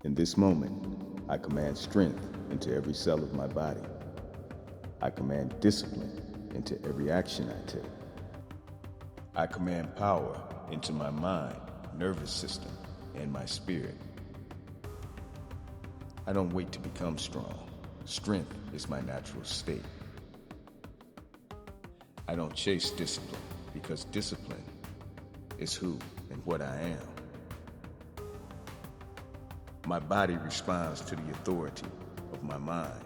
In this moment, I command strength into every cell of my body. I command discipline into every action I take. I command power into my mind, nervous system, and my spirit. I don't wait to become strong. Strength is my natural state. I don't chase discipline because discipline is who and what I am. My body responds to the authority of my mind.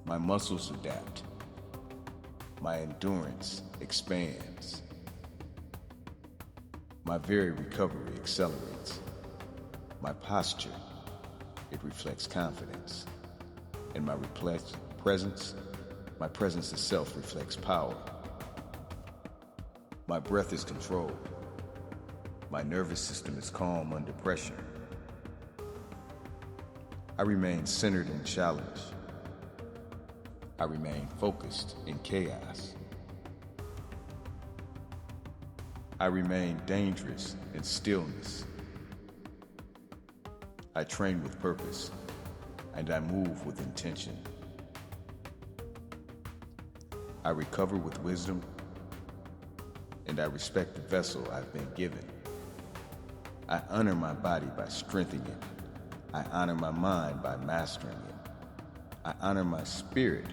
My muscles adapt. My endurance expands. My very recovery accelerates. My posture, it reflects confidence. And my presence itself reflects power. My breath is controlled. My nervous system is calm under pressure. I remain centered in challenge. I remain focused in chaos. I remain dangerous in stillness. I train with purpose, and I move with intention. I recover with wisdom, and I respect the vessel I've been given. I honor my body by strengthening it. I honor my mind by mastering it. I honor my spirit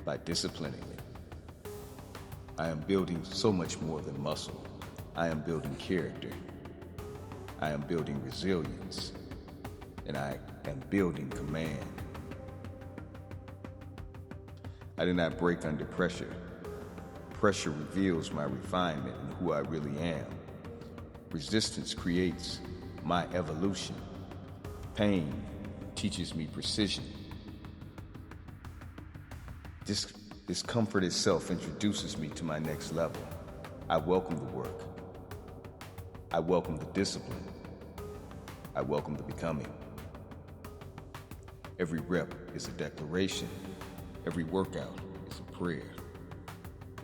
by disciplining it. I am building so much more than muscle. I am building character. I am building resilience. And I am building command. I do not break under pressure. Pressure reveals my refinement and who I really am. Resistance creates my evolution. Pain teaches me precision. Discomfort itself introduces me to my next level. I welcome the work. I welcome the discipline. I welcome the becoming. Every rep is a declaration. Every workout is a prayer.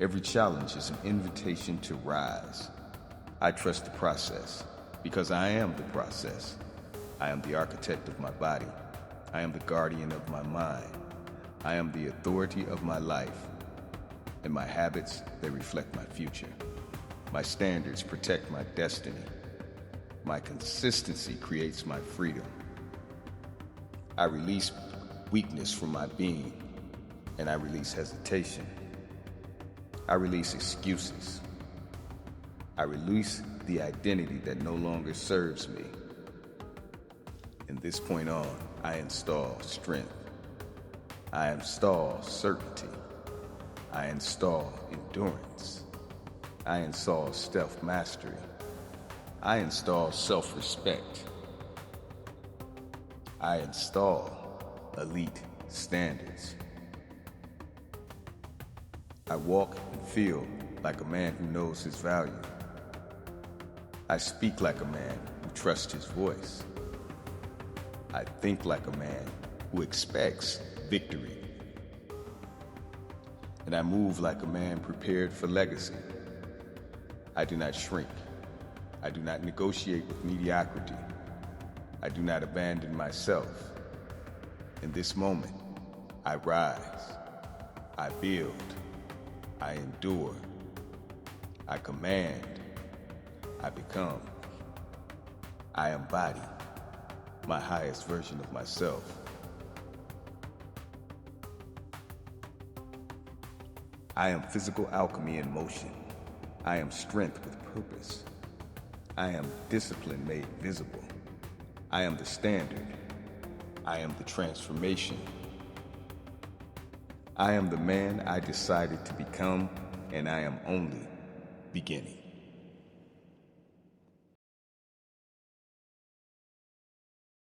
Every challenge is an invitation to rise. I trust the process because I am the process. I am the architect of my body. I am the guardian of my mind. I am the authority of my life. And my habits, they reflect my future. My standards protect my destiny. My consistency creates my freedom. I release weakness from my being, and I release hesitation. I release excuses. I release the identity that no longer serves me. In this point on, I install strength. I install certainty. I install endurance. I install self-mastery. I install self-respect. I install elite standards. I walk and feel like a man who knows his value. I speak like a man who trusts his voice. I think like a man who expects victory. And I move like a man prepared for legacy. I do not shrink. I do not negotiate with mediocrity. I do not abandon myself. In this moment, I rise. I build. I endure. I command. I become. I embody my highest version of myself. I am physical alchemy in motion. I am strength with purpose. I am discipline made visible. I am the standard. I am the transformation. I am the man I decided to become, and I am only beginning.